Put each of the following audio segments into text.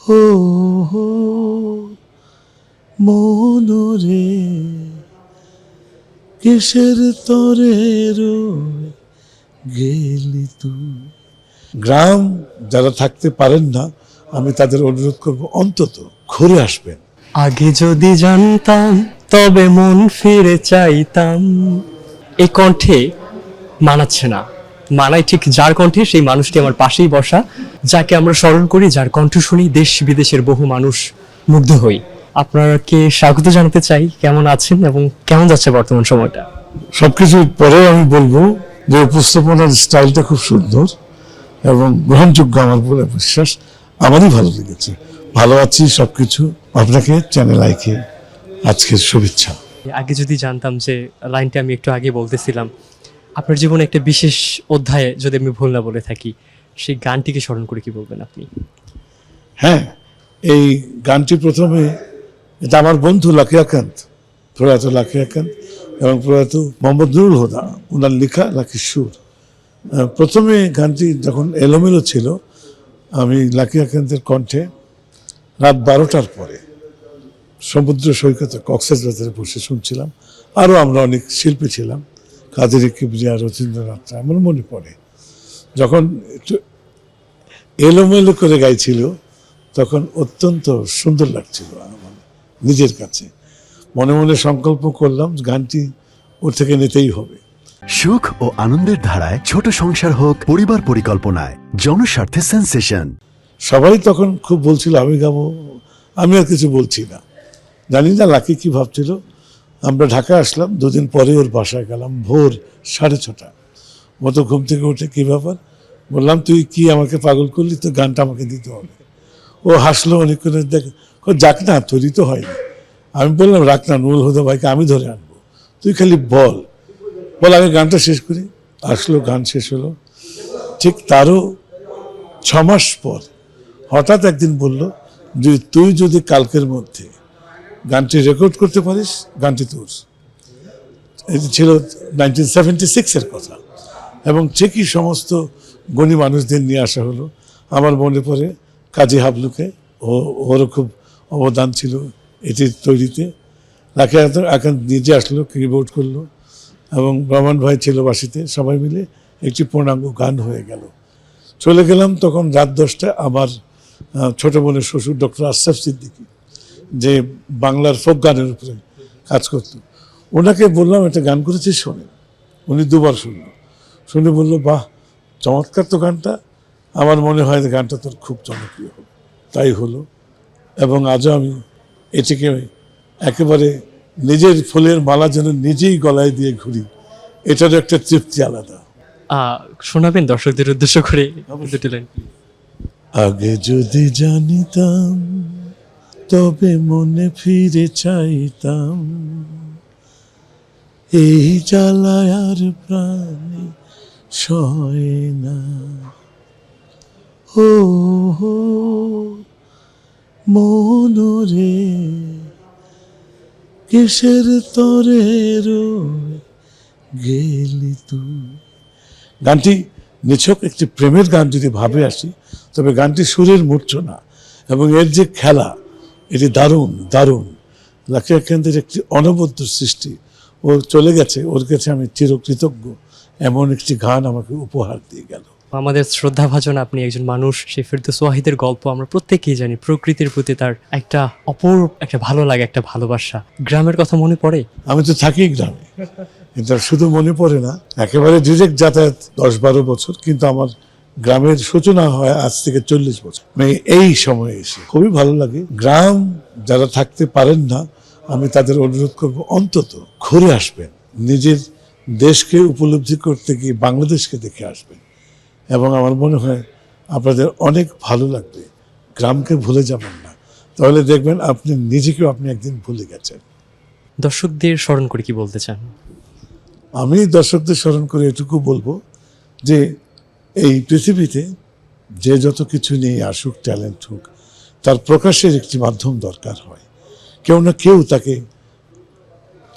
ও হো মনরে কিসের তরে গেলি তুই। গ্রাম যারা থাকতে পারেন না, আমি তাদের অনুরোধ করব অন্তত ঘুরে আসবেন। আগে যদি জানতাম তবে মন ফিরে চাইতাম। এই কণ্ঠে মানাচ্ছে না, মানায় ঠিক যার কণ্ঠে সেই মানুষটি আমার পাশেই বসা, যাকে আমরা স্মরণ করি, যার কণ্ঠ শুনি দেশ বিদেশের বহু মানুষ মুগ্ধ হই। আপনাকে স্বাগত জানাতে চাই। কেমন আছেন এবং কেমন যাচ্ছে বর্তমান সময়টা? সবকিছুর পরেও আমি বলবো যে উপস্থাপনার স্টাইলটা খুব সুন্দর এবং গ্রহণযোগ্য আমার বলে বিশ্বাস। আমারই ভালো লেগেছে, ভালো আছি সবকিছু। আপনাকে চ্যানেল আইকে আজকের শুভেচ্ছা। আগে যদি জানতাম, যে লাইনটা আমি একটু আগে বলতেছিলাম, আপনার জীবনে একটা বিশেষ অধ্যায়ে যদি আমি ভুল না বলে থাকি, সেই গানটিকে স্মরণ করে কি বলবেন আপনি? হ্যাঁ, এই গানটি প্রথমে এটা আমার বন্ধু লাকি আকান্ত, প্রয়াত লাকি আকান্ত এবং প্রয়াত মোহাম্মদ নুরুল হুদা, ওনার লেখা লাকির সুর। প্রথমে গানটি যখন এলোমেলো ছিল, আমি লাকি আকান্তের কণ্ঠে রাত 12টার পরে সমুদ্র সৈকতে কক্সবাজারে বসে শুনছিলাম। আরও আমরা অনেক শিল্পী ছিলাম, কাদের কিবরিয়া, রথীন্দ্রনাথ, আমার মনে পড়ে যখন একটু এলোমেলো করে গাইছিল, তখন অত্যন্ত সুন্দর লাগছিল আমার নিজের কাছে। মনে মনে সংকল্প করলাম গানটি ওর থেকে নিতেই হবে। সুখ ও আনন্দের ধারায় ছোট সংসার হোক পরিবার পরিকল্পনায়, জনস্বার্থে সেন্সেশন। সবাই তখন খুব বলছিল আমি গাবো, আমি আর কিছু বলছি না। জানি না লাকি কি ভাবছিল। আমরা ঢাকা আসলাম, দুদিন পরে ওর বাসায় গেলাম, ভোর 6:30 মতো ঘুম থেকে উঠে, কি ব্যাপার বললাম, তুই কি আমাকে পাগল করলি, তো গানটা আমাকে দিতে হবে। ও হাসলো অনেকক্ষণ, দেখ যাক না, তৈরি তো হয়নি। আমি বললাম রাখ না, নুরুল হুদা ভাইকে আমি ধরে আনবো, তুই খালি বল আগে গানটা শেষ করি। আসলো, গান শেষ হলো। ঠিক তারও 6 মাস পর হঠাৎ একদিন বলল যে তুই যদি কালকের মধ্যে গানটি রেকর্ড করতে পারিস, গানটি তোর। এটি ছিল 1976-এর কথা এবং ঠিকই সমস্ত গণী মানুষদের নিয়ে আসা হলো। আমার মনে পড়ে কাজী হাবলুকে, ওরও খুব অবদান ছিল এটির তৈরিতে। লাকি আকান্ত নিজে আসলো, কিবোর্ড করলো এবং রহমান ভাই ছিল বাঁশিতে। সবাই মিলে একটি পূর্ণাঙ্গ গান হয়ে গেল। চলে গেলাম তখন রাত 10টা। আমার ছোট বোনের শ্বশুর ডক্টর আশরাফ সিদ্দিকী, যে বাংলার ফোক গানের উপরে কাজ করতো, ওনাকে বললাম একটা গান করেছি শোনেন। উনি দুবার শুনে বললো, বাহ চমৎকার তো গানটা, আমার মনে হয় যে গানটা তোর খুব জনপ্রিয় হবে। তাই হলো এবং আজও আমি এটিকে একেবারে নিজের ফুলের মালা যেন নিজেই গলায় দিয়ে ঘুরি, এটারও একটা তৃপ্তি আলাদা। শোনাবেন দর্শকদের উদ্দেশ্য করে দুটি লাইন? আগে যদি জানিতাম তবে মনে ফিরে চাইতাম, এই জ্বালায় আর প্রাণে সয় না। ও হো মনরে কিসের তরে গেলি তুই। গানটি নিছক একটি প্রেমের গান যদি ভাবে আসি, তবে গানটি সুরের মূর্ছনা এবং এর যে খেলা, এটি দারুণ দারুণ। লাকি আকান্তের একটি অনবদ্য সৃষ্টি। ও চলে গেছে, ওর কাছে আমি চিরকৃতজ্ঞ, এমন একটি গান আমাকে উপহার দিয়ে গেল। আমাদের শ্রদ্ধাভাজন আপনি একজন মানুষ। সেই ফেরদৌস ওয়াহিদের গল্প আমরা প্রত্যেকেই জানি। প্রকৃতির প্রতি তার একটা অপূর্ব একটা ভালো লাগে, একটা ভালোবাসা। গ্রামের কথা মনে পড়ে? আমি তো থাকি গ্রামে, কিন্তু শুধু মনে পড়ে না, একেবারে ডিরেক্ট যাতায়াত 10-12 বছর, কিন্তু আমার গ্রামের সূচনা হয় আজ থেকে 40 বছর। মানে এই সময়ে এসে খুবই ভালো লাগে। গ্রাম যারা থাকতে পারেন না, আমি তাদের অনুরোধ করব অন্তত ঘুরে আসবেন, নিজের দেশকে উপলব্ধি করতে গিয়ে বাংলাদেশকে দেখে আসবেন এবং আমার মনে হয় আপনাদের অনেক ভালো লাগবে। গ্রামকে ভুলে যাবেন না, তাহলে দেখবেন আপনি নিজেকেও আপনি একদিন ভুলে গেছেন। দর্শকদের স্মরণ করে কি বলতে চান? আমি দর্শকদের স্মরণ করে এটুকু বলবো যে এই পৃথিবীতে যে যত কিছু নিয়ে আসুক, ট্যালেন্ট হোক, তার প্রকাশের একটি মাধ্যম দরকার হয়। কেউ না কেউ তাকে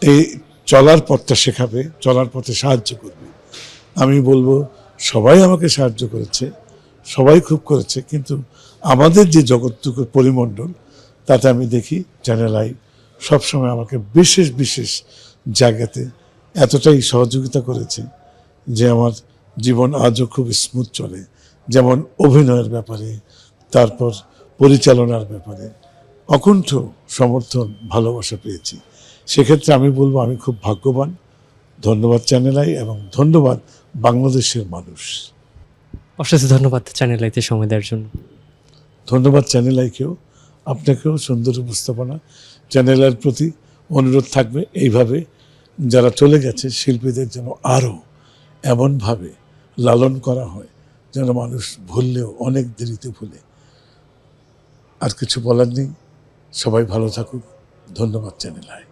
এই চলার পথটা শেখাবে, চলার পথে সাহায্য করবে। আমি বলবো সবাই আমাকে সাহায্য করেছে, সবাই খুব করেছে, কিন্তু আমাদের যে জগৎটুকুর পরিমণ্ডল, তাতে আমি দেখি চ্যানেল আই সবসময় আমাকে বিশেষ বিশেষ জায়গাতে এতটাই সহযোগিতা করেছে যে আমার জীবন আজও খুব স্মুথ চলে। যেমন অভিনয়ের ব্যাপারে, তারপর পরিচালনার ব্যাপারে অকুণ্ঠ সমর্থন, ভালোবাসা পেয়েছি। সেক্ষেত্রে আমি বলবো আমি খুব ভাগ্যবান। ধন্যবাদ চ্যানেল আই এবং ধন্যবাদ বাংলাদেশের মানুষ। অশেষ ধন্যবাদ চ্যানেল আইতে সময় দেওয়ার জন্য। ধন্যবাদ চ্যানেল আইকেও, আপনাকেও সুন্দর উপস্থাপনা। চ্যানেলের প্রতি অনুরোধ থাকবে এইভাবে যারা চলে গেছে শিল্পীদের যেন আরও এমনভাবে লালন করা হয় যেন মানুষ ভুললেও অনেক দেরিতে ভুলে। আর কিছু বলার নেই, সবাই ভালো থাকুক। ধন্যবাদ চ্যানেল আই।